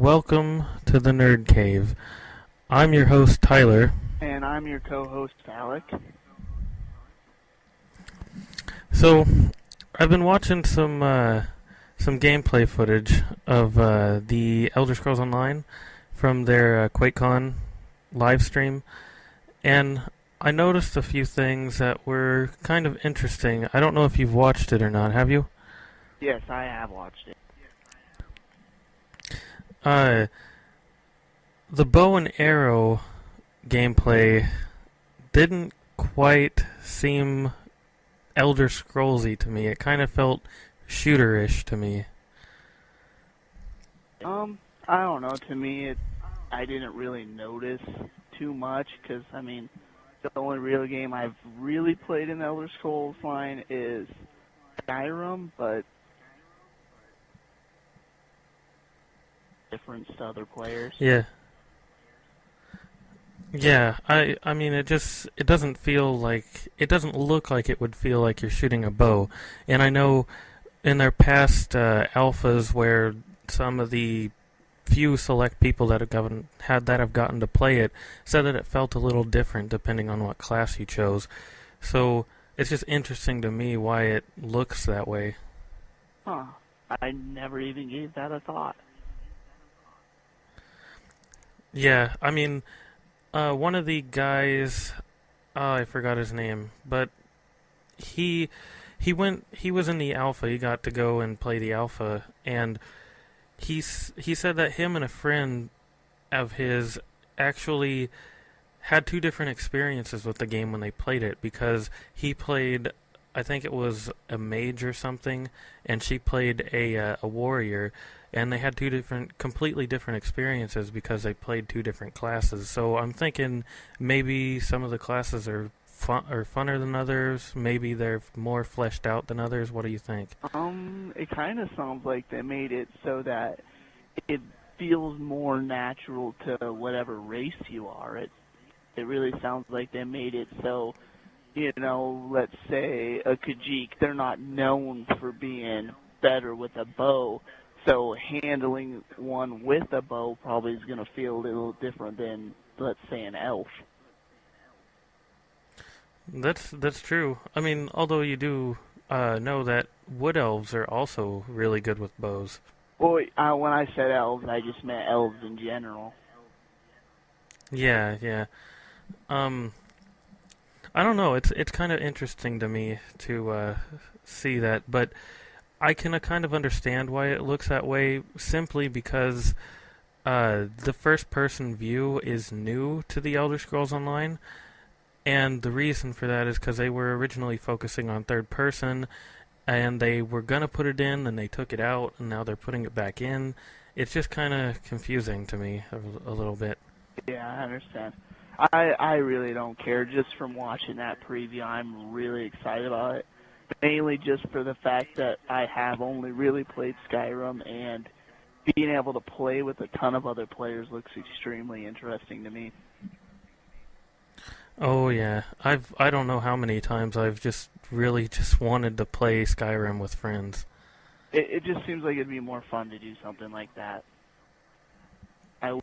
welcome to the Nerd Cave. I'm your host, Tyler. And I'm your co-host, Alec. So, I've been watching some gameplay footage of the Elder Scrolls Online from their QuakeCon live stream, and I noticed a few things that were kind of interesting. I don't know if you've watched it or not, have you? Yes, I have watched it. The bow and arrow gameplay didn't quite seem Elder Scrollsy to me. It kind of felt shooter-ish to me. I don't know. To me, I didn't really notice too much because, the only real game I've really played in the Elder Scrolls line is Skyrim, but different to other players. Yeah. Yeah, I mean, it doesn't feel like, it doesn't look like it would feel like you're shooting a bow. And I know in their past alphas where some of the few select people that have gotten to play it said that it felt a little different depending on what class you chose. So it's just interesting to me why it looks that way. Huh. I never even gave that a thought. Yeah, I mean, one of the guys, I forgot his name, but he was in the alpha. He got to go and play the alpha, and he said that him and a friend of his actually had two different experiences with the game when they played it, because he played, I think it was a mage or something, and she played a warrior, and they had completely different experiences because they played two different classes. So I'm thinking maybe some of the classes are funner than others. Maybe they're more fleshed out than others. What do you think? It kind of sounds like they made it so that it feels more natural to whatever race you are. It really sounds like they made it so, let's say a geeky, they're not known for being better with a bow, so handling one with a bow probably is going to feel a little different than, let's say, an elf. That's true. I mean, although you do know that wood elves are also really good with bows. Well, when I said elves, I just meant elves in general. Yeah, yeah. I don't know. It's kind of interesting to me to see that, but I can kind of understand why it looks that way, simply because the first-person view is new to the Elder Scrolls Online, and the reason for that is because they were originally focusing on third-person, and they were gonna put it in, and they took it out, and now they're putting it back in. It's just kind of confusing to me a little bit. Yeah, I understand. I really don't care. Just from watching that preview, I'm really excited about it. Mainly just for the fact that I have only really played Skyrim, and being able to play with a ton of other players looks extremely interesting to me. Oh yeah, I don't know how many times I've just really just wanted to play Skyrim with friends. It just seems like it'd be more fun to do something like that. I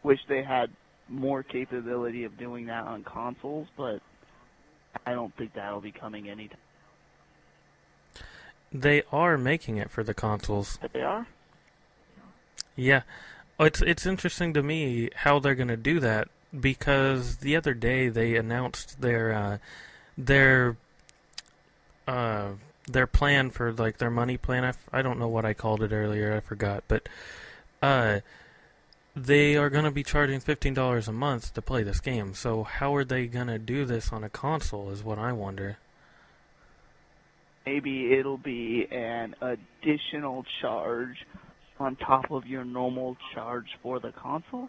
wish they had more capability of doing that on consoles, but I don't think that'll be coming anytime. They are making it for the consoles. They are? Yeah. It's interesting to me how they're going to do that, because the other day they announced their plan for, like, their money plan. I don't know what I called it earlier. I forgot, but they are going to be charging $15 a month to play this game. So how are they going to do this on a console is what I wonder. Maybe it'll be an additional charge on top of your normal charge for the console?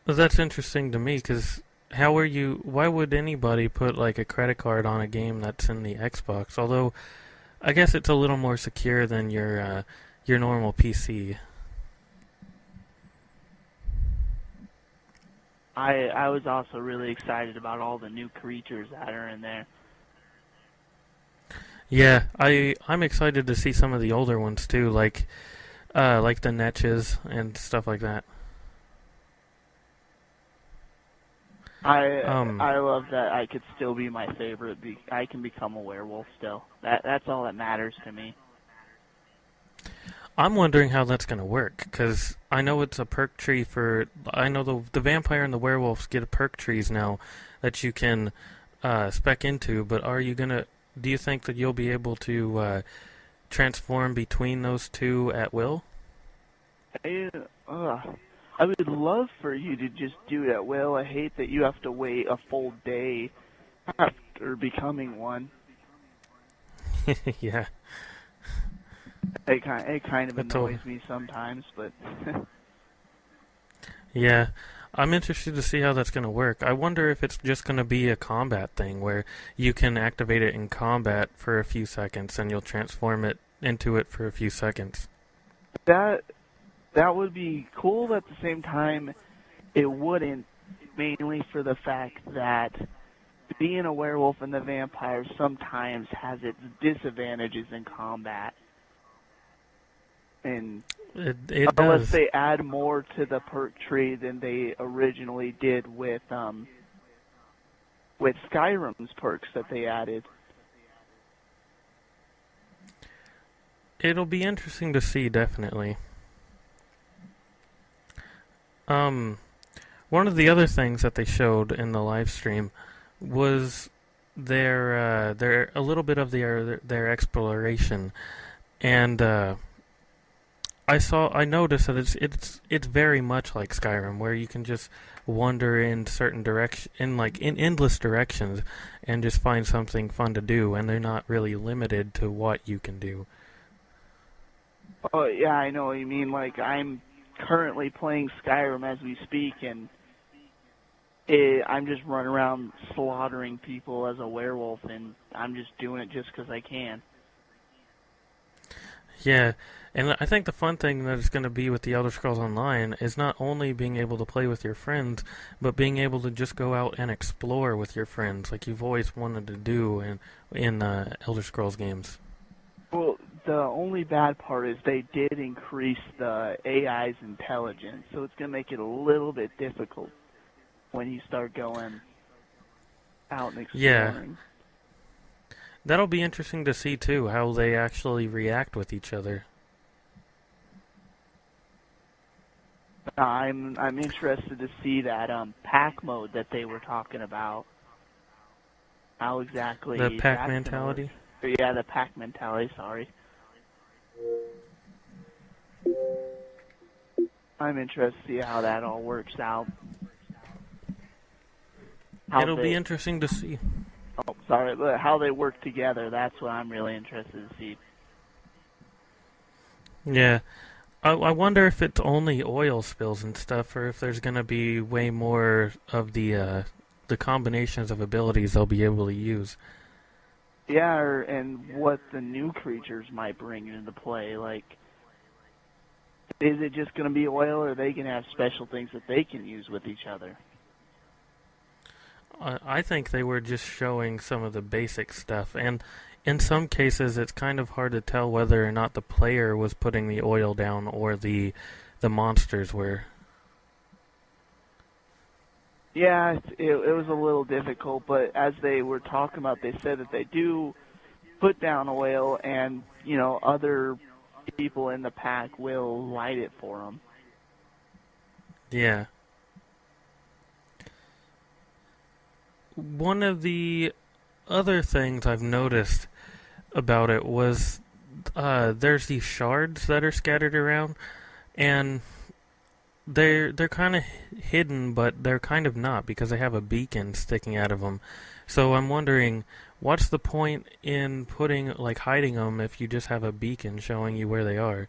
Well, that's interesting to me, because why would anybody put, like, a credit card on a game that's in the Xbox? Although, I guess it's a little more secure than your normal PC. I was also really excited about all the new creatures that are in there. Yeah, I'm excited to see some of the older ones too, like the Netches and stuff like that. Um, I love that I could still be my favorite. I can become a werewolf still. That's all that matters to me. I'm wondering how that's gonna work because I know it's a perk tree for. I know the vampire and the werewolves get perk trees now that you can spec into. But are you gonna? Do you think that you'll be able to transform between those two at will? I, I would love for you to just do it at will. I hate that you have to wait a full day after becoming one. Yeah, It kind of that's all. annoys me sometimes, but Yeah, I'm interested to see how that's going to work. I wonder if it's just going to be a combat thing where you can activate it in combat for a few seconds and you'll transform it into it for a few seconds. that that would be cool. At the same time, it wouldn't, mainly for the fact that being a werewolf and the vampire sometimes has its disadvantages in combat. And It unless does. they add more to the perk tree than they originally did with Skyrim's perks that they added. It'll be interesting to see, definitely. Um, One of the other things that they showed in the live stream was their a little bit of their exploration, and I noticed that it's very much like Skyrim, where you can just wander in certain direction in endless directions and just find something fun to do, and they're not really limited to what you can do. Oh yeah, I know what you mean. Like, I'm currently playing Skyrim as we speak, and I'm just running around slaughtering people as a werewolf, and I'm just doing it just because I can. Yeah, and I think the fun thing that it's going to be with the Elder Scrolls Online is not only being able to play with your friends, but being able to just go out and explore with your friends, like you've always wanted to do in Elder Scrolls games. Well, the only bad part is they did increase the AI's intelligence, so it's going to make it a little bit difficult when you start going out and Yeah, exploring. that'll be interesting to see too, how they actually react with each other. I'm interested to see that pack mode that they were talking about. How The exactly pack that's going to work. mentality. Or, yeah, the pack mentality. Sorry. I'm interested to see how that all works out. How It'll be they, interesting to see. oh, sorry, but how they work together. That's what I'm really interested to see. Yeah, I wonder if it's only oil spills and stuff, or if there's gonna be way more of the combinations of abilities they'll be able to use. Yeah, and what the new creatures might bring into play. Like, is it just going to be oil, or are they going to have special things that they can use with each other? I think they were just showing some of the basic stuff, and in some cases it's kind of hard to tell whether or not the player was putting the oil down or the monsters were. Yeah, it was a little difficult, but as they were talking about, they said that they do put down oil, and other people in the pack will light it for them. Yeah. One of the other things I've noticed about it was there's these shards that are scattered around, and they're kind of hidden, but they're kind of not because they have a beacon sticking out of them. So I'm wondering, what's the point in hiding them if you just have a beacon showing you where they are?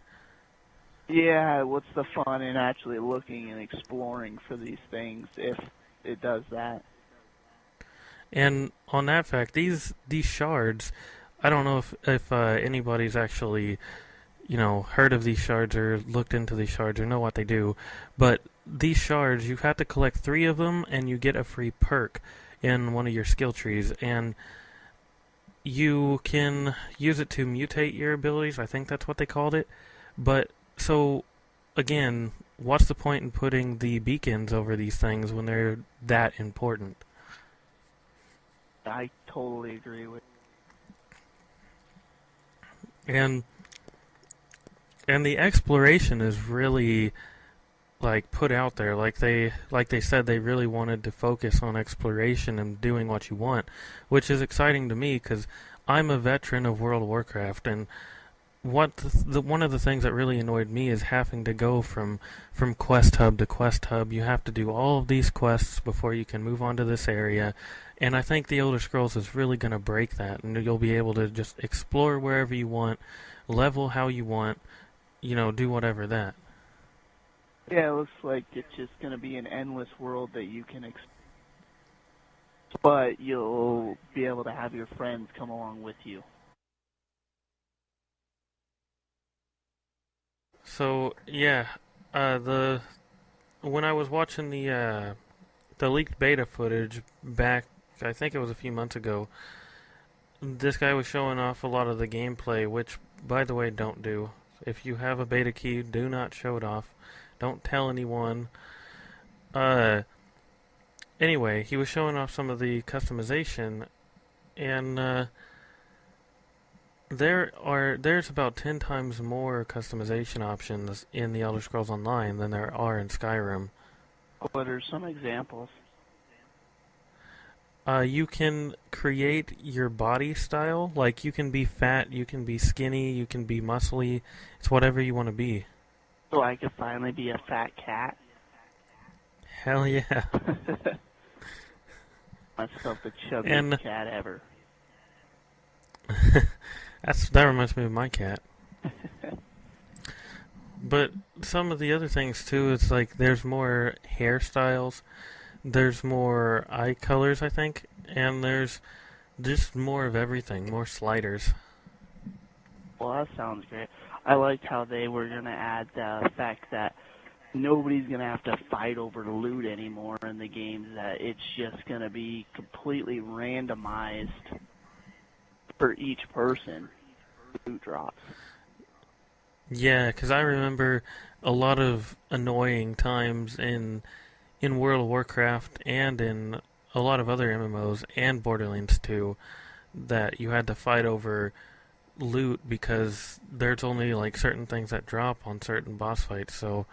Yeah, what's the fun in actually looking and exploring for these things if it does that? And on that fact, these shards, I don't know if anybody's actually heard of these shards or looked into these shards or know what they do, but these shards, you have to collect 3 of them and you get a free perk in one of your skill trees, and you can use it to mutate your abilities. I think that's what they called it. But so again, what's the point in putting the beacons over these things when they're that important? I totally agree with. And and the exploration is really like put out there. Like they said they really wanted to focus on exploration and doing what you want, which is exciting to me because I'm a veteran of World of Warcraft, and one of the things that really annoyed me is having to go from quest hub to quest hub. You have to do all of these quests before you can move on to this area, and I think the Elder Scrolls is really going to break that, and you'll be able to just explore wherever you want, level how you want, do whatever that. Yeah, it looks like it's just going to be an endless world that you can but you'll be able to have your friends come along with you. So yeah, the when I was watching the leaked beta footage back, I think it was a few months ago. This guy was showing off a lot of the gameplay, which, by the way, don't do. If you have a beta key, do not show it off. Don't tell anyone. Uh, anyway, he was showing off some of the customization, and there's about 10 times more customization options in the Elder Scrolls Online than there are in Skyrim. What are some examples? You can create your body style. Like, you can be fat, you can be skinny, you can be muscly. It's whatever you want to be. So I could finally be a fat cat? Hell yeah. Myself the chubbiest And cat ever. that reminds me of my cat. But some of the other things too, it's like there's more hairstyles, there's more eye colors, I think, and there's just more of everything, more sliders. Well, that sounds great. I liked how they were going to add the fact that nobody's going to have to fight over the loot anymore in the games, that it's just going to be completely randomized for each person, loot drops. Yeah, because I remember a lot of annoying times in World of Warcraft and in a lot of other MMOs and Borderlands 2 that you had to fight over loot because there's only like certain things that drop on certain boss fights, so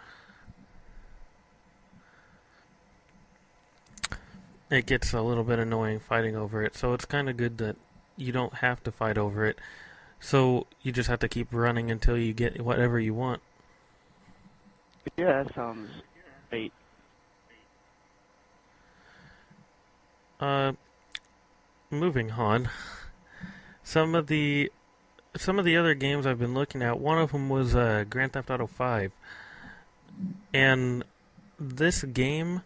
it gets a little bit annoying fighting over it. So it's kind of good that you don't have to fight over it. So you just have to keep running until you get whatever you want. Yeah, that sounds great. Uh, moving on. Some of the other games I've been looking at. One of them was Grand Theft Auto 5, and this game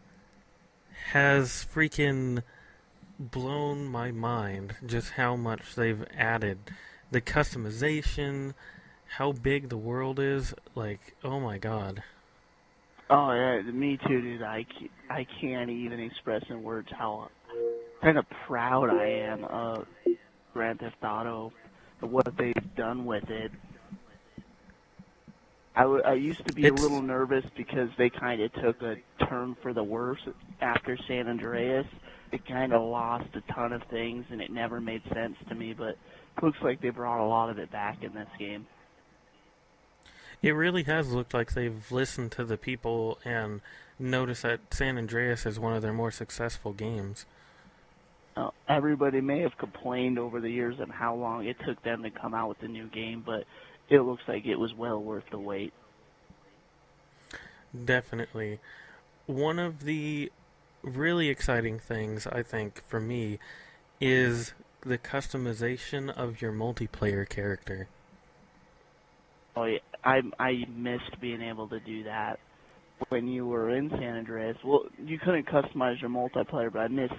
has freaking blown my mind. Just how much they've added, the customization, how big the world is. Like, oh my god. Oh, yeah, me too, dude. I can't even express in words how kind of proud I am of Grand Theft Auto, what they've done with it. I used to be a It's little nervous because they kind of took a turn for the worse after San Andreas. It kind of lost a ton of things, and it never made sense to me, but it looks like they brought a lot of it back in this game. It really has looked like they've listened to the people and noticed that San Andreas is one of their more successful games. Everybody may have complained over the years of how long it took them to come out with the new game, but it looks like it was well worth the wait. Definitely. One of the really exciting things, I think, for me, is the customization of your multiplayer character. Oh, yeah, I missed being able to do that when you were in San Andreas. Well, you couldn't customize your multiplayer, but I missed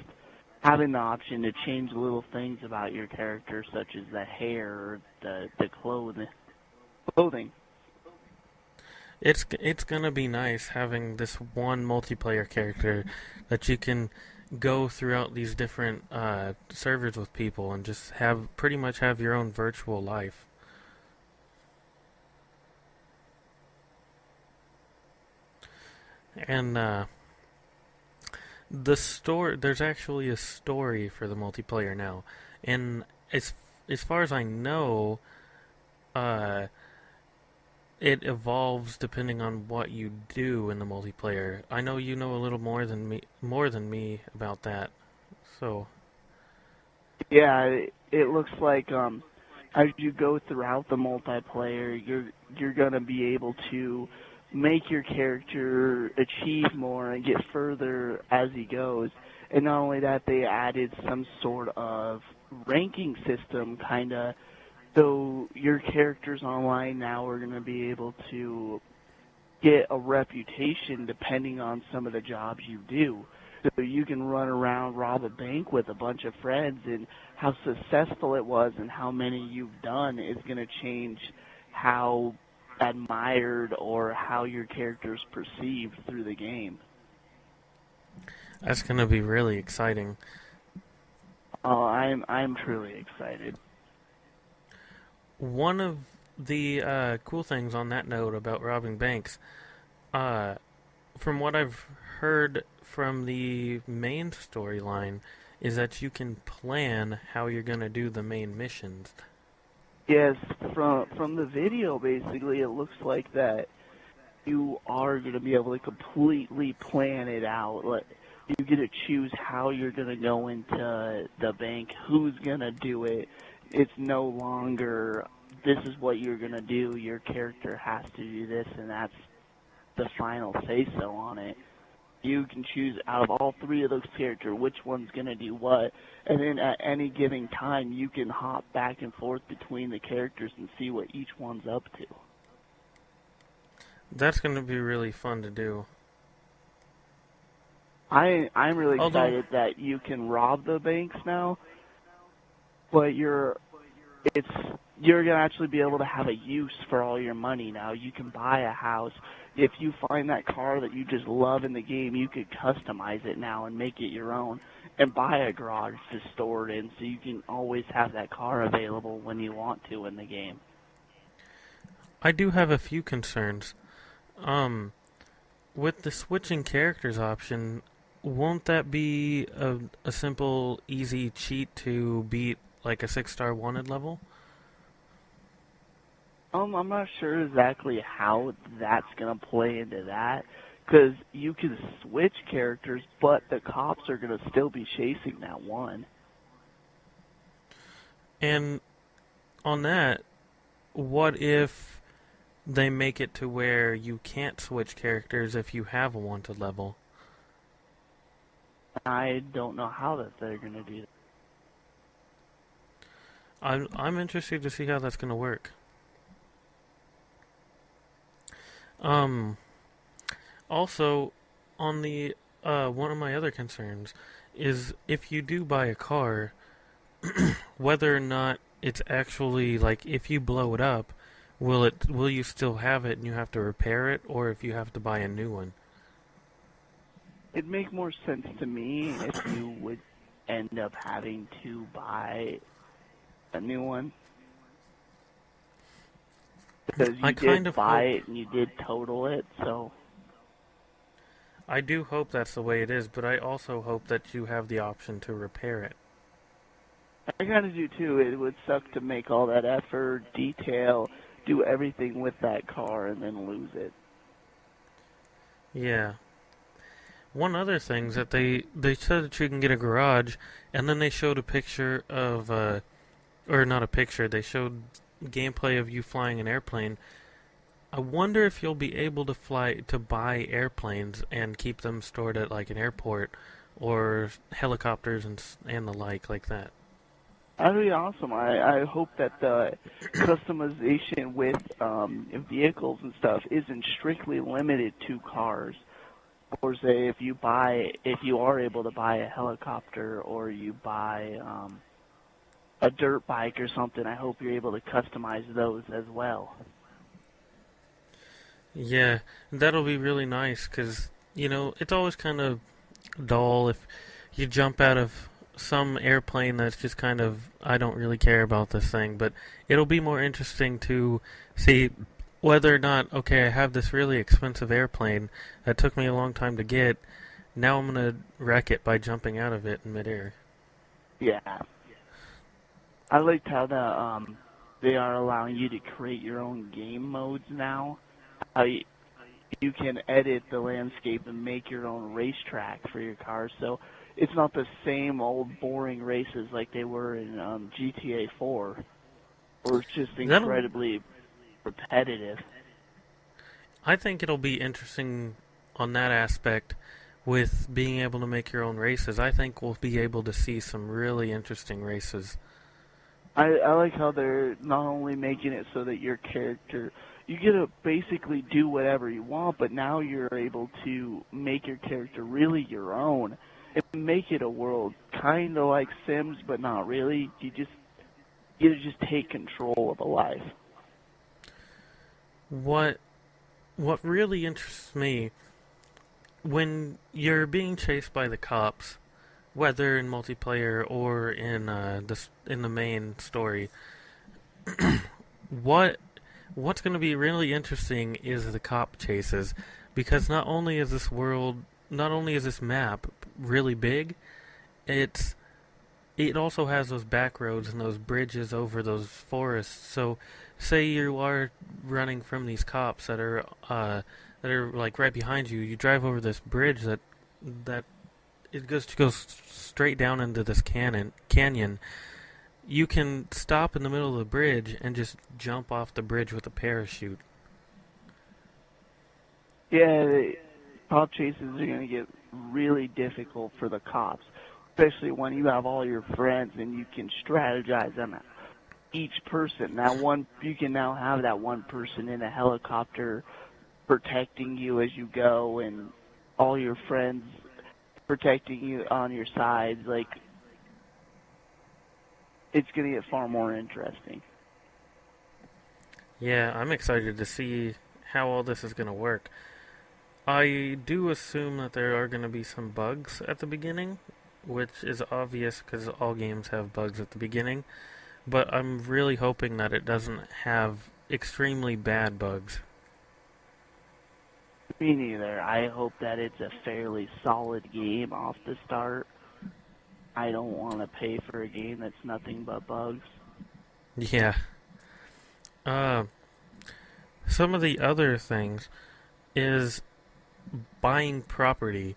having the option to change little things about your character, such as the hair or the clothing. It's gonna be nice having this one multiplayer character that you can go throughout these different servers with people and just have pretty much have your own virtual life. And there's actually a story for the multiplayer now, and as far as I know, uh, it evolves depending on what you do in the multiplayer. I know you know a little more than me about that. So, Yeah, it looks like as you go throughout the multiplayer, you're gonna be able to make your character achieve more and get further as he goes. And not only that, they added some sort of ranking system, kinda. So your characters online now are gonna be able to get a reputation depending on some of the jobs you do. So you can run around, rob a bank with a bunch of friends, and how successful it was and how many you've done is going to change how admired or how your character's perceived through the game. that's going to be really exciting. Oh, I'm truly excited. One of the cool things on that note about robbing banks, uh, from what I've heard from the main storyline, is that you can plan how you're going to do the main missions. Yes, from the video, basically, it looks like that you are going to be able to completely plan it out. Like, you get to choose how you're going to go into the bank, who's going to do it. It's no longer, this is what you're going to do, your character has to do this, and that's the final say-so on it. You can choose out of all three of those characters which one's going to do what, and then at any given time you can hop back and forth between the characters and see what each one's up to. That's going to be really fun to do. I'm really Although, excited that you can rob the banks now, but you're gonna actually be able to have a use for all your money now. You can buy a house. If you find that car that you just love in the game, you could customize it now and make it your own, and buy a garage to store it in, so you can always have that car available when you want to in the game. I do have a few concerns. With the switching characters option, won't that be a simple, easy cheat to beat like a 6-star wanted level? I'm not sure exactly how that's gonna play into that, because you can switch characters, but the cops are gonna still be chasing that one. And on that, what if they make it to where you can't switch characters if you have a wanted level? I don't know how that they're gonna do that. I'm interested to see how that's going to work. Um, Also, on the one of my other concerns is if you do buy a car, whether or not it's actually like if you blow it up, will you still have it and you have to repair it, or if you have to buy a new one? It'd make more sense to me if you would end up having to buy a new one. Because I you kind did of buy hope it and you did total it, so I do hope that's the way it is, but I also hope that you have the option to repair it. I kind of do too. It would suck to make all that effort, detail, do everything with that car, and then lose it. Yeah. One other thing is that they said that you can get a garage, and then they showed a picture of or not a picture. They showed gameplay of you flying an airplane. I wonder if you'll be able to buy airplanes and keep them stored at like an airport or helicopters and the like that. That'd be awesome. I hope that the customization with vehicles and stuff isn't strictly limited to cars. Or say if you are able to buy a helicopter or you buy a dirt bike or something, I hope you're able to customize those as well. Yeah, that'll be really nice because, it's always kind of dull if you jump out of some airplane that's just kind of, I don't really care about this thing, but it'll be more interesting to see whether or not, okay, I have this really expensive airplane that took me a long time to get. Now I'm gonna wreck it by jumping out of it in midair. Yeah. I liked how they are allowing you to create your own game modes now. How you can edit the landscape and make your own racetrack for your car. So it's not the same old boring races like they were in GTA 4, or it's just That'll, incredibly repetitive. I think it'll be interesting on that aspect with being able to make your own races. I think we'll be able to see some really interesting races. I like how they're not only making it so that your character, you get to basically do whatever you want, but now you're able to make your character really your own and make it a world kind of like Sims, but not really. You get to just take control of a life. What what really interests me when you're being chased by the cops, whether in multiplayer or in in the main story, what what's going to be really interesting is the cop chases, because not only is this map really big, it's it also has those back roads and those bridges over those forests. So, say you are running from these cops that are like right behind you. You drive over this bridge that it goes straight down into this canyon. You can stop in the middle of the bridge and just jump off the bridge with a parachute. Yeah, cop chases are going to get really difficult for the cops, especially when you have all your friends and you can strategize them. Each person, you can now have that one person in a helicopter protecting you as you go, and all your friends protecting you on your sides. Like, it's going to get far more interesting. Yeah, I'm excited to see how all this is going to work. I do assume that there are going to be some bugs at the beginning, which is obvious because all games have bugs at the beginning, but I'm really hoping that it doesn't have extremely bad bugs. Me neither. I hope that it's a fairly solid game off the start. I don't want to pay for a game that's nothing but bugs. Yeah. Uh, some of the other things is buying property.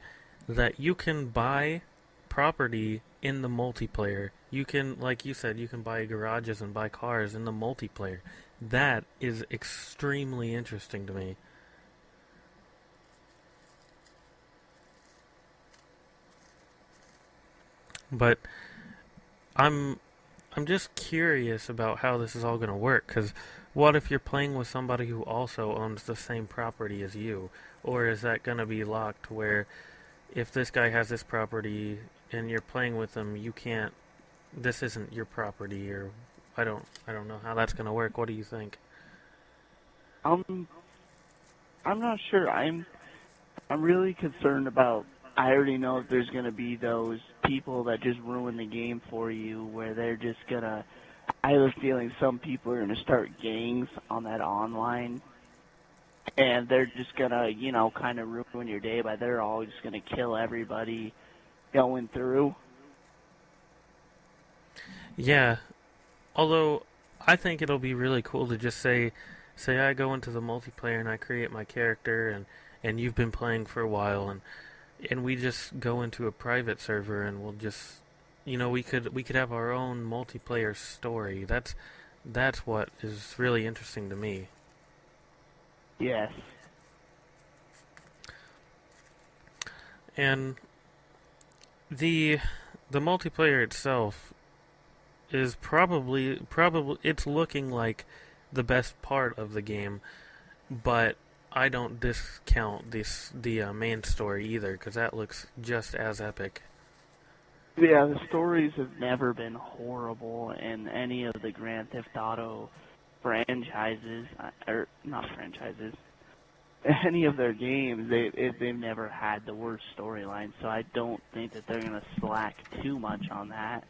That you can buy property in the multiplayer. You can, like you said, you can buy garages and buy cars in the multiplayer. That is extremely interesting to me. But I'm I'm just curious about how this is all going to work, because what if you're playing with somebody who also owns the same property as you? Or is that going to be locked where if this guy has this property and you're playing with them, you can't, this isn't your property, or I don't know how that's going to work. What do you think? Um, I'm not sure. I'm really concerned about. I already know if there's gonna be those people that just ruin the game for you, where they're just gonna. I have a feeling some people are gonna start gangs on that online, and they're just gonna, kind of ruin your day by they're all just gonna kill everybody going through. Yeah, although I think it'll be really cool to just say I go into the multiplayer and I create my character, and you've been playing for a while, and we just go into a private server and we'll just, we could have our own multiplayer story. That's what is really interesting to me. Yes. And the the multiplayer itself is probably it's looking like the best part of the game, but I don't discount the main story either, because that looks just as epic. Yeah, the stories have never been horrible in any of the Grand Theft Auto franchises, or not franchises, any of their games, they've never had the worst storyline, so I don't think that they're gonna slack too much on that.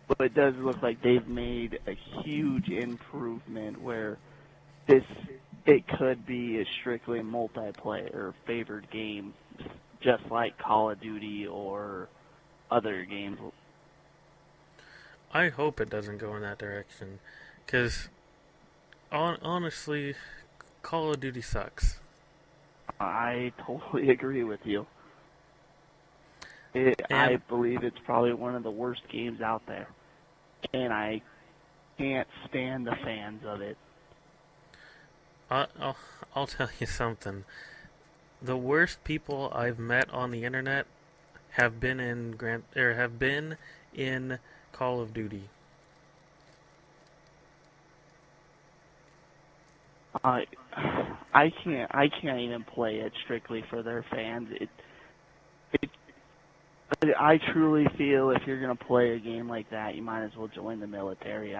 But it does look like they've made a huge improvement where this it could be a strictly multiplayer favored game, just like Call of Duty or other games. I hope it doesn't go in that direction, because honestly, Call of Duty sucks. I totally agree with you. I And believe it's probably one of the worst games out there, and I can't stand the fans of it. I'll tell you something. The worst people I've met on the internet have been in Call of Duty. I I can't even play it strictly for their fans. It I truly feel if you're gonna play a game like that, you might as well join the military.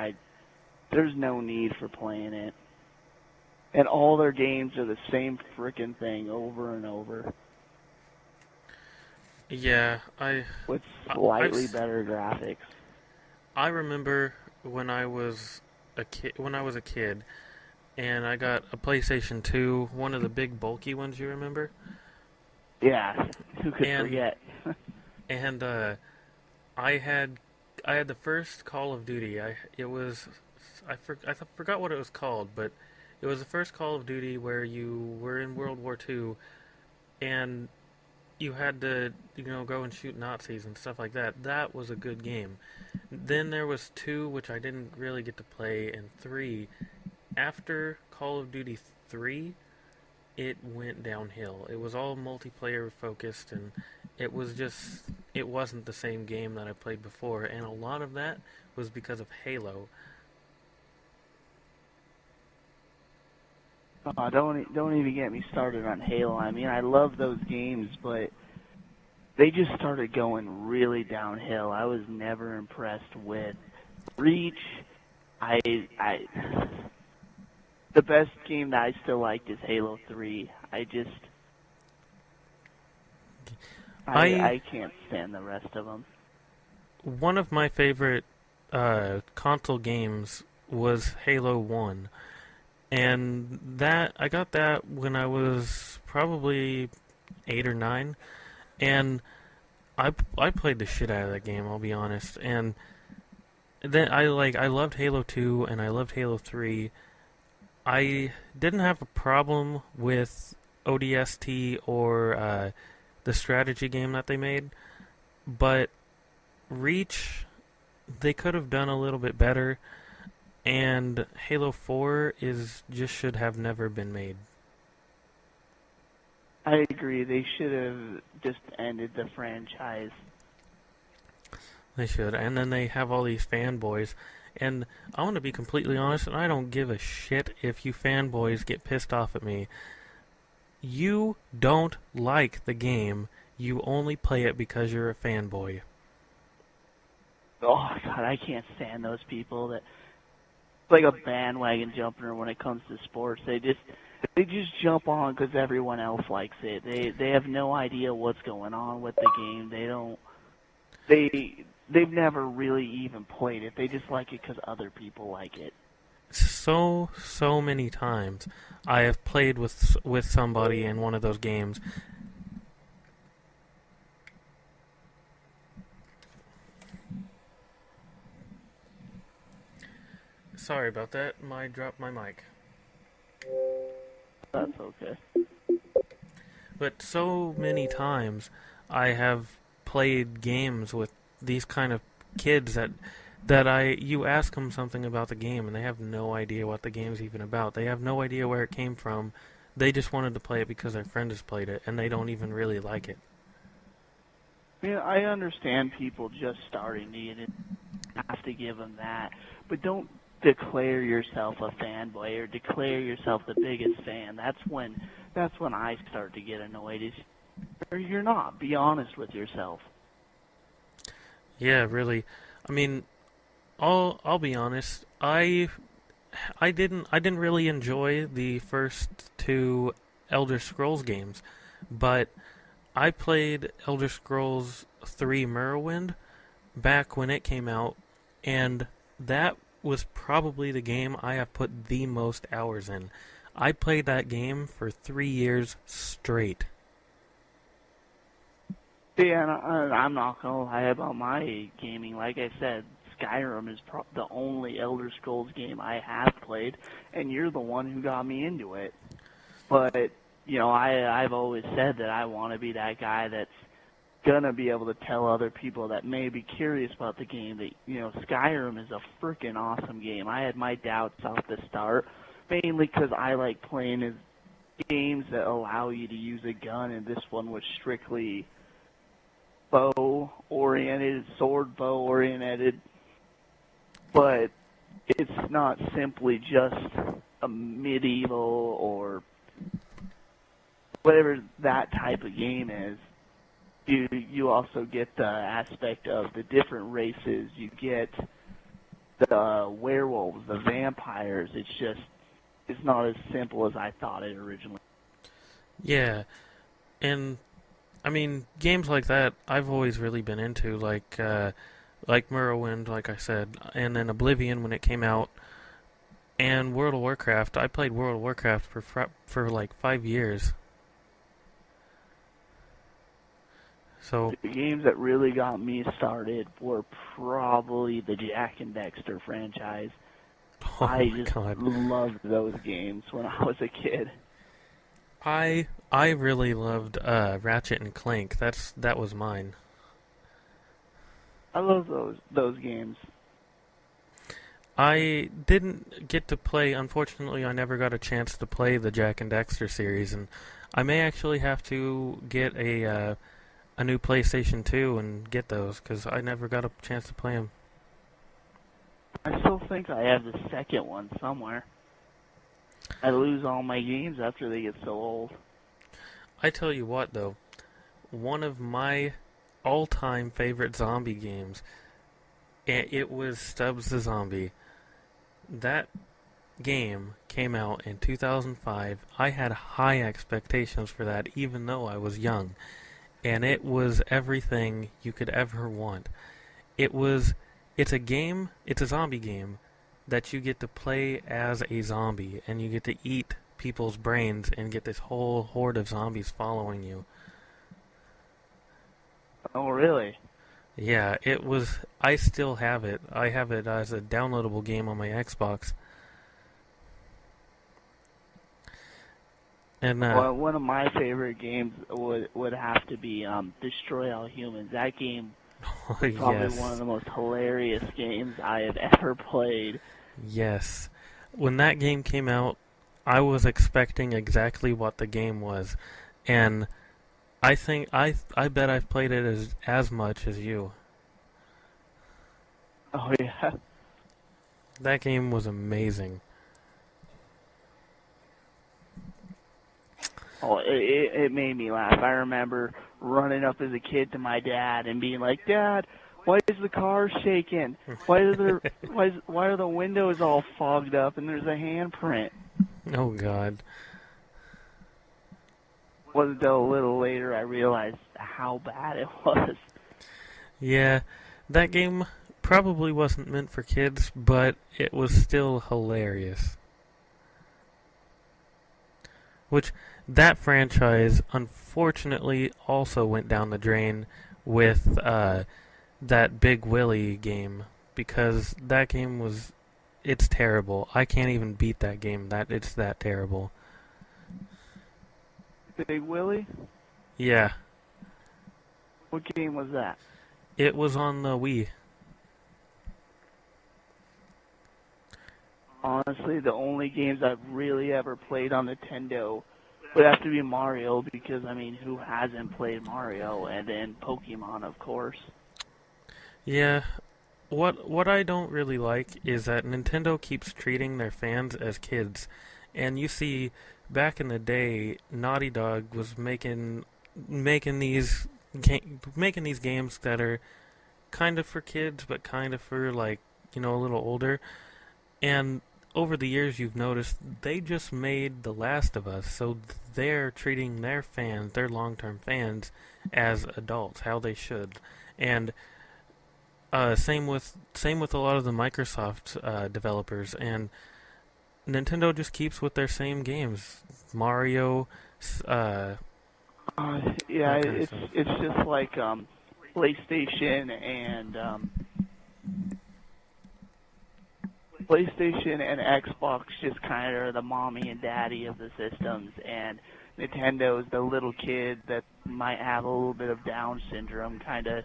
There's no need for playing it. And all their games are the same frickin' thing over and over Yeah, with I've slightly better graphics. I remember when I was a kid, and I got a PlayStation 2, one of the big bulky ones, you remember? Yeah, who could And forget? and I had I had the first Call of Duty. I forgot what it was called, but it was the first Call of Duty where you were in World War II and you had to, go and shoot Nazis and stuff like that. That was a good game. Then there was 2, which I didn't really get to play, and 3. After Call of Duty 3, it went downhill. It was all multiplayer focused, and it wasn't the same game that I played before, and a lot of that was because of Halo. Oh, don't even get me started on Halo. I mean, I love those games, but they just started going really downhill. I was never impressed with Reach. I the best game that I still liked is Halo 3. I I can't stand the rest of them. One of my favorite console games was Halo 1. And that I got that when I was probably 8 or 9, and I played the shit out of that game. I'll be honest. And then I loved Halo 2 and I loved Halo 3. I didn't have a problem with ODST or the strategy game that they made, but Reach, they could have done a little bit better. And Halo 4 should have never been made. I agree. They should have just ended the franchise. They should. And then they have all these fanboys. And I want to be completely honest, and I don't give a shit if you fanboys get pissed off at me. You don't like the game. You only play it because you're a fanboy. Oh, God, I can't stand those people that... like a bandwagon jumper when it comes to sports. They just jump on because everyone else likes it. They have no idea what's going on with the game. They've never really even played it. They just like it because other people like it. So many times I have played with somebody in one of those games. Sorry about that. I dropped my mic. That's okay. But so many times I have played games with these kind of kids that you ask them something about the game and they have no idea what the game's even about. They have no idea where it came from. They just wanted to play it because their friend has played it and they don't even really like it. Yeah, I understand people just starting to get it. Have to give them that, but don't declare yourself a fanboy or declare yourself the biggest fan. That's when I start to get annoyed. Or you're not. Be honest with yourself. Yeah, really. I mean, I'll be honest. I didn't really enjoy the first 2 Elder Scrolls games, but I played Elder Scrolls 3 Morrowind back when it came out, and that was probably the game I have put the most hours in. I played that game for 3 years straight. Yeah, and I'm not gonna lie about my gaming. Like I said, Skyrim is the only Elder Scrolls game I have played, and you're the one who got me into it. But I've always said that I want to be that guy that's gonna be able to tell other people that may be curious about the game that Skyrim is a freaking awesome game. I had my doubts off the start, mainly because I like playing as games that allow you to use a gun, and this one was strictly bow-oriented, sword bow-oriented, but it's not simply just a medieval or whatever that type of game is. You also get the aspect of the different races. You get the werewolves, the vampires. It's not as simple as I thought it originally. Yeah, and I mean, games like that I've always really been into, like Morrowind, like I said, and then Oblivion when it came out, and World of Warcraft. I played World of Warcraft for like 5 years. So the games that really got me started were probably the Jak and Dexter franchise. oh I my just God. loved those games when I was a kid. I really loved Ratchet and Clank. That was mine. I love those games. I didn't get to play. Unfortunately, I never got a chance to play the Jak and Dexter series, and I may actually have to get a new PlayStation 2 and get those because I never got a chance to play them. I still think I have the second one somewhere. I lose all my games after they get so old. I tell you what, though, one of my all-time favorite zombie games, it was Stubbs the Zombie. That game came out in 2005. I had high expectations for that, even though I was young. And it was everything you could ever want. It's a zombie game that you get to play as a zombie, and you get to eat people's brains and get this whole horde of zombies following you. Oh, really? Yeah, it was. I still have it. I have it as a downloadable game on my Xbox. And well, one of my favorite games would have to be Destroy All Humans. That game was probably yes. one of the most hilarious games I have ever played. Yes. When that game came out, I was expecting exactly what the game was, and I think I bet I've played it as much as you. Oh yeah. That game was amazing. Oh, it made me laugh. I remember running up as a kid to my dad and being like, "Dad, why is the car shaking? Why are the windows all fogged up and there's a handprint?" Oh God. Wasn't until a little later I realized how bad it was. Yeah, that game probably wasn't meant for kids, but it was still hilarious. Which, that franchise, unfortunately, also went down the drain with that Big Willie game, because that game it's terrible. I can't even beat that game. It's that terrible. Big Willie? Yeah. What game was that? It was on the Wii. Honestly, the only games I've really ever played on Nintendo would have to be Mario, because, I mean, who hasn't played Mario? And then Pokemon, of course. Yeah. What I don't really like is that Nintendo keeps treating their fans as kids. And you see, back in the day, Naughty Dog was making these games that are kind of for kids, but kind of for, like, a little older. And over the years you've noticed they just made The Last of Us, so they're treating their fans, their long-term fans, as adults, how they should. And same with a lot of the Microsoft developers, and Nintendo just keeps with their same games, Mario, uh, Yeah, that kind of it's stuff. it's just like PlayStation and Xbox just kind of are the mommy and daddy of the systems, and Nintendo's the little kid that might have a little bit of Down syndrome, kind of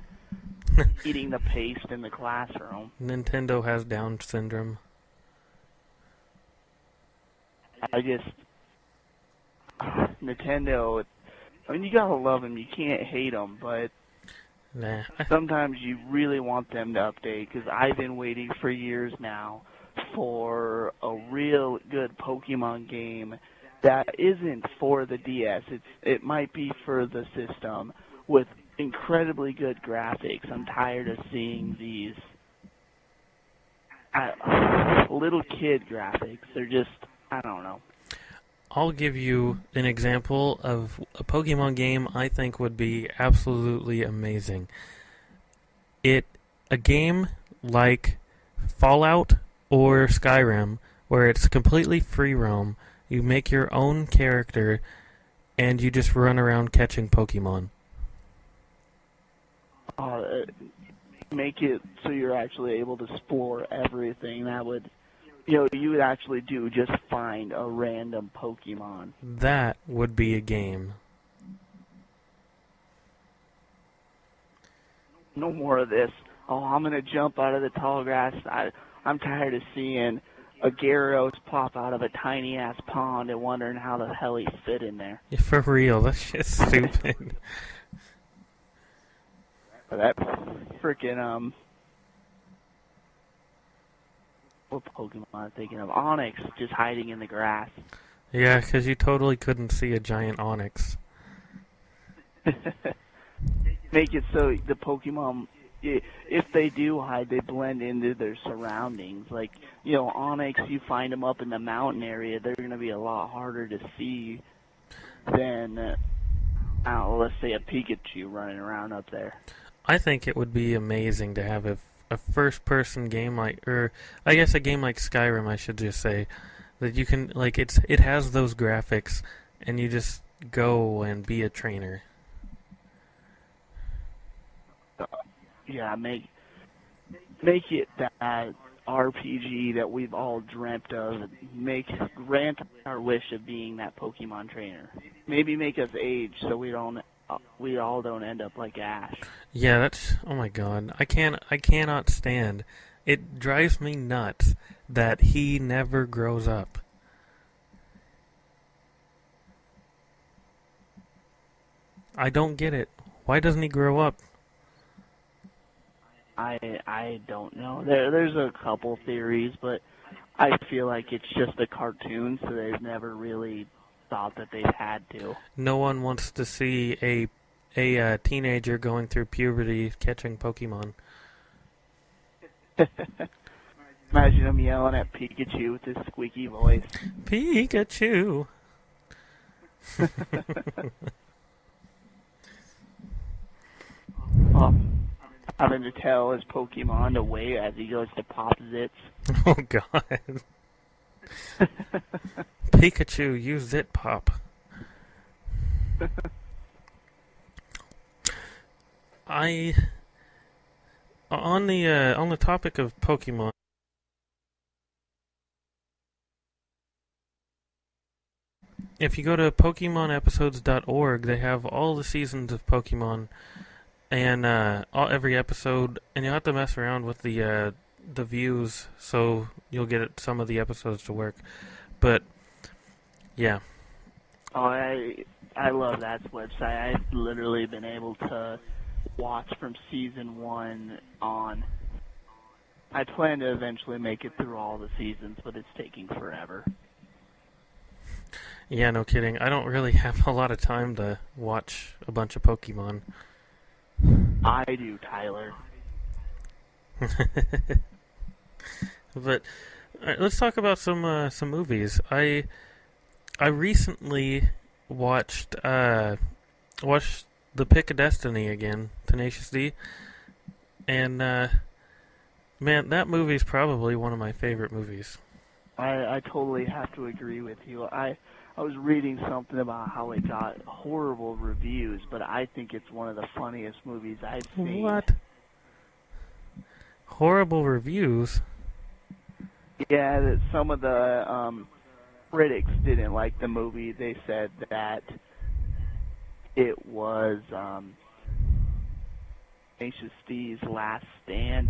eating the paste in the classroom. Nintendo has Down syndrome. I just Nintendo. I mean, you gotta love them. You can't hate them, but Nah. sometimes you really want them to update. Because I've been waiting for years now for a real good Pokemon game that isn't for the DS. It might be for the system with incredibly good graphics. I'm tired of seeing these little kid graphics. They're just, I don't know. I'll give you an example of a Pokemon game I think would be absolutely amazing. A game like Fallout or Skyrim, where it's completely free roam. You make your own character, and you just run around catching Pokemon. Make it so you're actually able to explore everything. That would, you would actually do just find a random Pokemon. That would be a game. No more of this. Oh, I'm gonna jump out of the tall grass. I'm tired of seeing a Gyarados pop out of a tiny ass pond and wondering how the hell he fit in there. Yeah, for real, that's just stupid. But that freaking what Pokemon am I thinking of? Onyx just hiding in the grass. Yeah, because you totally couldn't see a giant Onix. Make it so the Pokemon, if they do hide, they blend into their surroundings. Like, Onyx, you find them up in the mountain area, they're going to be a lot harder to see than, let's say, a Pikachu running around up there. I think it would be amazing to have a first-person game like, or I guess a game like Skyrim, I should just say, that you can, like, it has those graphics, and you just go and be a trainer. Yeah, make it that RPG that we've all dreamt of. Grant our wish of being that Pokemon trainer. Maybe make us age so we all don't end up like Ash. Yeah, oh my god. I cannot stand. It drives me nuts that he never grows up. I don't get it. Why doesn't he grow up? I don't know. There's a couple theories, but I feel like it's just a cartoon, so they've never really thought that they've had to. No one wants to see a teenager going through puberty catching Pokemon. Imagine him yelling at Pikachu with his squeaky voice. Pikachu! Having to tell his Pokemon to wait as he goes to pop zits. Oh god. Pikachu, use Zit Pop. On the topic of Pokemon, if you go to PokemonEpisodes.org, they have all the seasons of Pokemon and every episode, and you'll have to mess around with the views, so you'll get some of the episodes to work. But yeah. Oh, I love that website. I've literally been able to watch from season 1 on. I plan to eventually make it through all the seasons, but it's taking forever. Yeah, no kidding. I don't really have a lot of time to watch a bunch of Pokemon. I do, Tyler. But Alright, let's talk about some movies. I recently watched The Pick of Destiny again, Tenacious D, and man, that movie's probably one of my favorite movies. I totally have to agree with you. I was reading something about how it got horrible reviews, but I think it's one of the funniest movies I've seen. What? Horrible reviews? Yeah, that some of the critics didn't like the movie. They said that it was Tenacious D's last stand.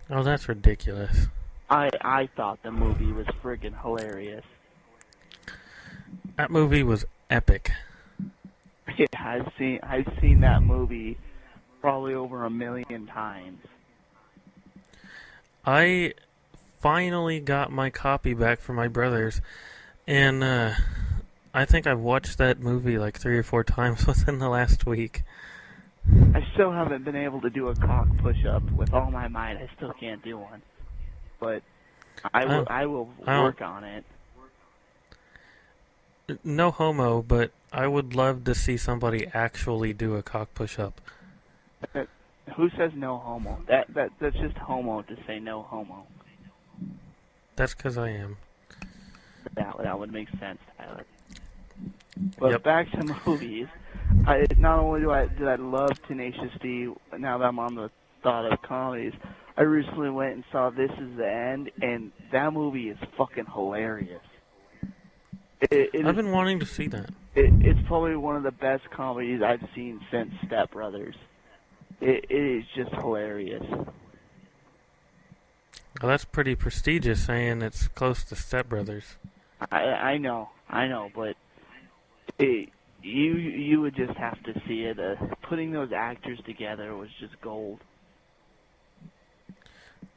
Oh, that's ridiculous. I thought the movie was friggin' hilarious. That movie was epic. Yeah, I've seen that movie probably over 1,000,000 times. I finally got my copy back from my brothers, and I think I've watched that movie like 3 or 4 times within the last week. I still haven't been able to do a cock push-up with all my might. I still can't do one, but I will work on it. No homo, but I would love to see somebody actually do a cock push-up. Who says no homo? That's just homo to say no homo. That's because I am. That would make sense, Tyler. But Yep. back to movies. Not only did I love Tenacious D, now that I'm on the thought of comedies, I recently went and saw This Is the End, and that movie is fucking hilarious. I've been wanting to see that. It's probably one of the best comedies I've seen since Step Brothers. It is just hilarious. Well, that's pretty prestigious, saying it's close to Step Brothers. I know, but you would just have to see it. Putting those actors together was just gold.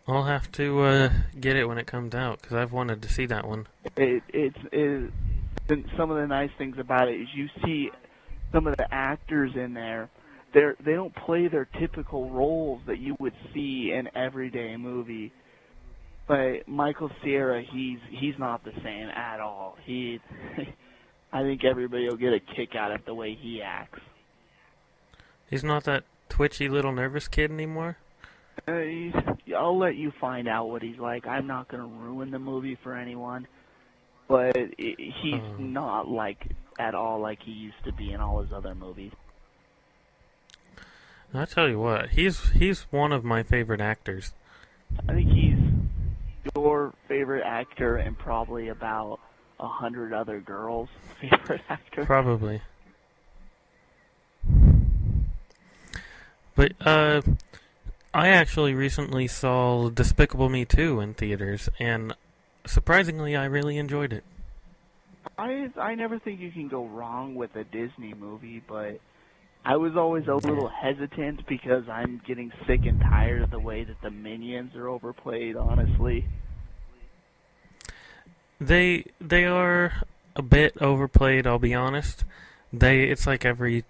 I'll have to get it when it comes out, because I've wanted to see that one. Some of the nice things about it is you see some of the actors in there. They don't play their typical roles that you would see in everyday movie. But Michael Cera, he's not the same at all. I think everybody will get a kick out of the way he acts. He's not that twitchy little nervous kid anymore? I'll let you find out what he's like. I'm not going to ruin the movie for anyone. But he's not like at all like he used to be in all his other movies. I tell you what, he's one of my favorite actors. I think he's your favorite actor and probably about 100 other girls' favorite actor. Probably. But I actually recently saw Despicable Me 2 in theaters, and surprisingly, I really enjoyed it. I never think you can go wrong with a Disney movie, but I was always a little hesitant because I'm getting sick and tired of the way that the Minions are overplayed, honestly. They are a bit overplayed, I'll be honest. It's like every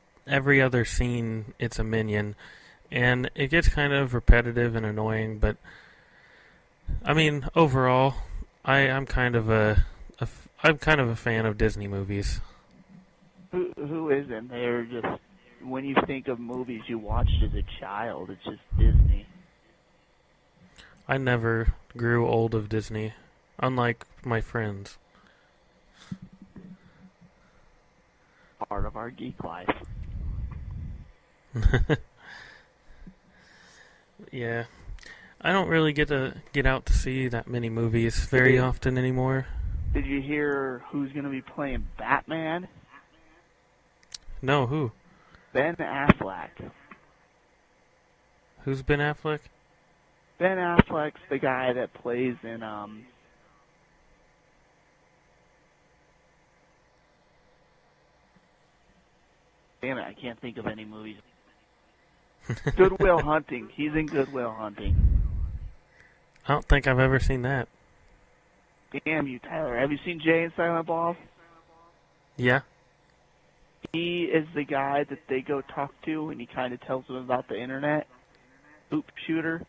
other scene it's a minion, and it gets kind of repetitive and annoying, but I mean, overall, I'm kind of a fan of Disney movies. Who isn't? They're just, when you think of movies you watched as a child, it's just Disney. I never grew old of Disney, unlike my friends. Part of our geek life. Yeah. I don't really get out to see that many movies very often anymore. Did you hear who's going to be playing Batman? No, who? Ben Affleck. Who's Ben Affleck? Ben Affleck's the guy that plays in, damn it, I can't think of any movies. Good Will Hunting. He's in Good Will Hunting. I don't think I've ever seen that. Damn you, Tyler. Have you seen Jay and Silent Bob? Yeah? He is the guy that they go talk to, and he kind of tells them about the internet. Oop shooter.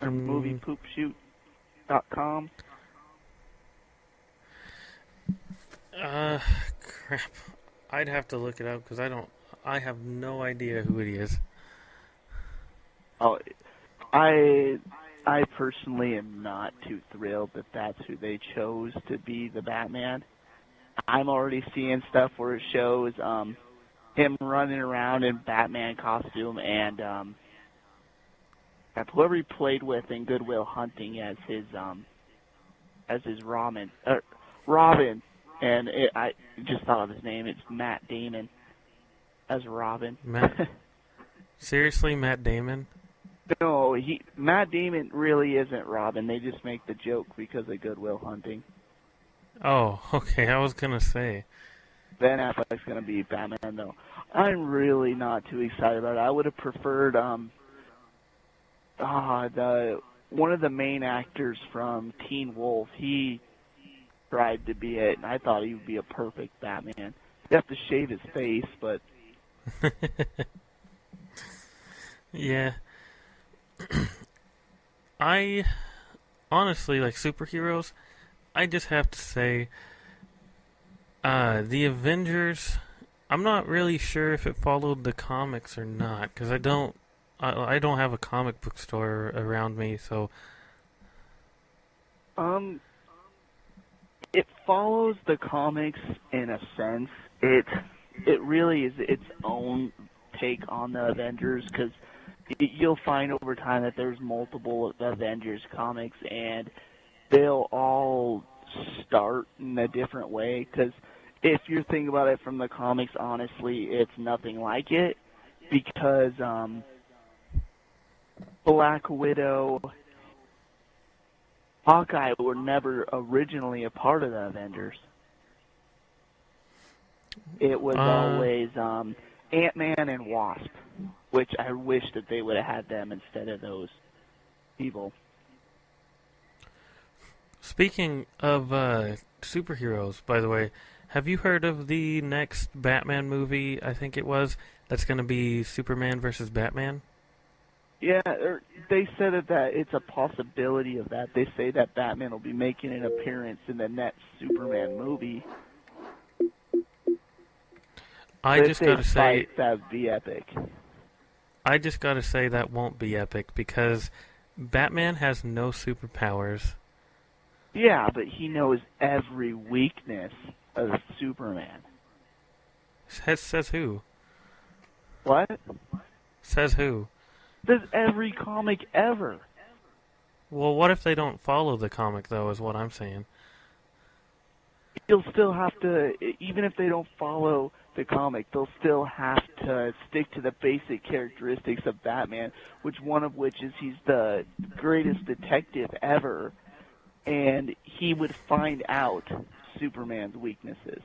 or Mm, moviepoopshoot.com. crap. I'd have to look it up because I have no idea who it is. Oh, I I personally am not too thrilled that that's who they chose to be the Batman. I'm already seeing stuff where it shows him running around in Batman costume and whoever he played with in Good Will Hunting as his Robin, and I just thought of his name. It's Matt Damon as Robin. Seriously, Matt Damon? No, Matt Damon really isn't Robin. They just make the joke because of Good Will Hunting. Oh, okay. I was gonna say. Ben Affleck's gonna be Batman, though. I'm really not too excited about it. I would have preferred the one of the main actors from Teen Wolf. He tried to be it, and I thought he would be a perfect Batman. He'd have to shave his face, but Yeah. I honestly like superheroes. I just have to say, the Avengers. I'm not really sure if it followed the comics or not because I don't have a comic book store around me, so it follows the comics in a sense. It really is its own take on the Avengers because you'll find over time that there's multiple Avengers comics and they'll all start in a different way. Because if you're thinking about it from the comics, honestly, it's nothing like it because Black Widow, Hawkeye were never originally a part of the Avengers. It was always Ant-Man and Wasp, which I wish that they would have had them instead of those people. Speaking of superheroes, by the way, have you heard of the next Batman movie? I think it was that's going to be Superman versus Batman. Yeah, they said that it's a possibility of that. They say that Batman will be making an appearance in the next Superman movie. I just got to say that would be epic. I just got to say that won't be epic because Batman has no superpowers. Yeah, but he knows every weakness of Superman. Says who? What? Says who? There's every comic ever. Well, what if they don't follow the comic, though, is what I'm saying. You'll still have to, even if they don't follow the comic, they'll still have to stick to the basic characteristics of Batman, one of which is he's the greatest detective ever, and he would find out Superman's weaknesses.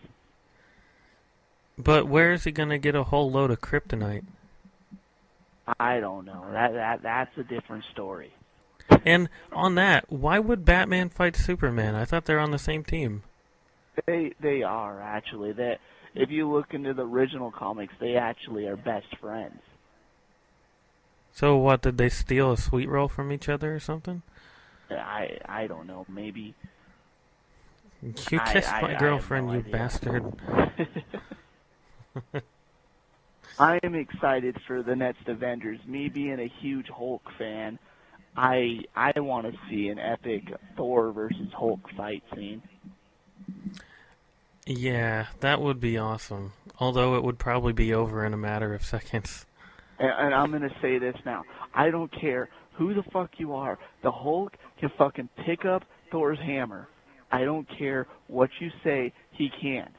But where is he going to get a whole load of kryptonite? I don't know. That's a different story. And on that, why would Batman fight Superman? I thought they're on the same team. They are, actually. If you look into the original comics, they actually are best friends. So what, did they steal a sweet roll from each other or something? I don't know, maybe. You kissed my girlfriend, you bastard. I am excited for the next Avengers. Me being a huge Hulk fan, I want to see an epic Thor versus Hulk fight scene. Yeah, that would be awesome. Although it would probably be over in a matter of seconds. And I'm going to say this now. I don't care who the fuck you are. The Hulk can fucking pick up Thor's hammer. I don't care what you say, he can.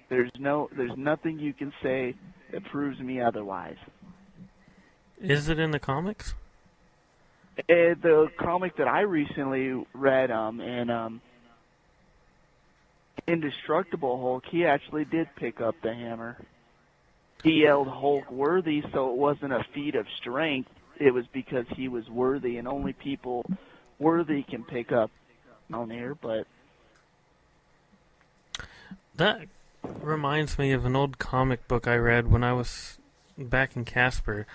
There's nothing you can say that proves me otherwise. Is it in the comics? The comic that I recently read, in Indestructible Hulk, he actually did pick up the hammer. He yelled Hulk worthy, so it wasn't a feat of strength. It was because he was worthy, and only people worthy can pick up Mjolnir, but... That reminds me of an old comic book I read when I was back in Casper.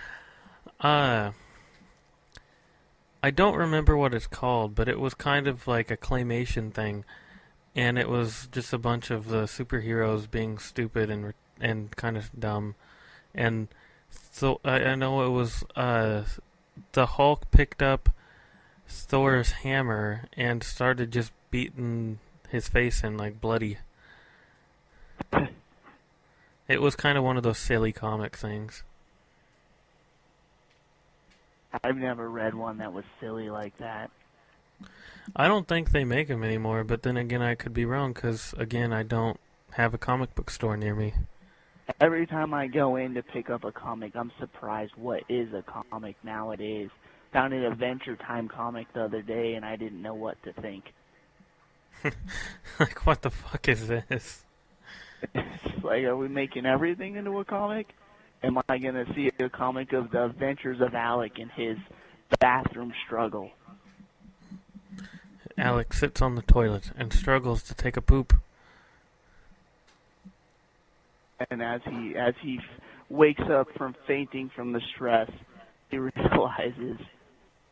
I don't remember what it's called, but it was kind of like a claymation thing, and it was just a bunch of the superheroes being stupid and kind of dumb. And so I know it was the Hulk picked up Thor's hammer and started just beating his face in like bloody. It was kind of one of those silly comic things. I've never read one that was silly like that. I don't think they make them anymore, but then again, I could be wrong because, again, I don't have a comic book store near me. Every time I go in to pick up a comic, I'm surprised what is a comic nowadays. Found an Adventure Time comic the other day, and I didn't know what to think. Like, what the fuck is this? It's like, are we making everything into a comic? Am I going to see a comic of the adventures of Alec and his bathroom struggle? Alex sits on the toilet and struggles to take a poop. And as he wakes up from fainting from the stress, he realizes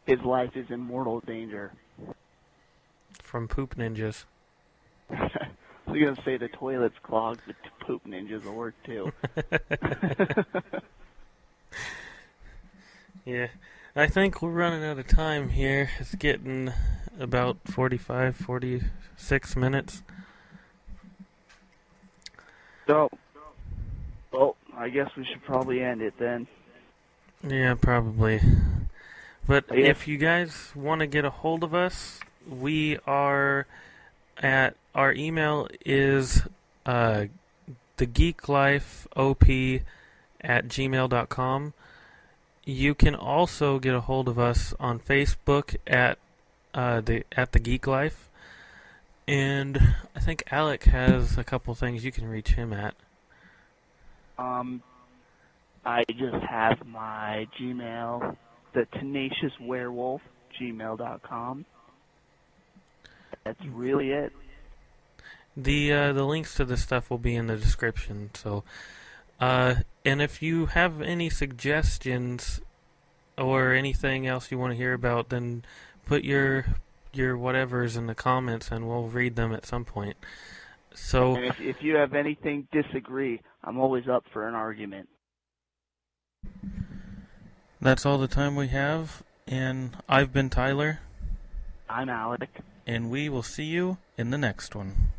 his life is in mortal danger. From poop ninjas. I was going to say the toilet's clogged, but poop ninjas will work too. Yeah. I think we're running out of time here. It's getting about 45, 46 minutes. So, well, I guess we should probably end it then. Yeah, probably. But Yeah. if you guys want to get a hold of us, we are at, our email is thegeeklifeop@gmail.com. You can also get a hold of us on Facebook at the Geek Life, and I think Alec has a couple things you can reach him at. I just have my Gmail, the tenaciouswerewolf, gmail.com. That's really it. The links to this stuff will be in the description. So, and if you have any suggestions or anything else you want to hear about, then put your whatevers in the comments, and we'll read them at some point. So, And if you have anything disagree, I'm always up for an argument. that's all the time we have. And I've been Tyler. I'm Alec. And we will see you in the next one.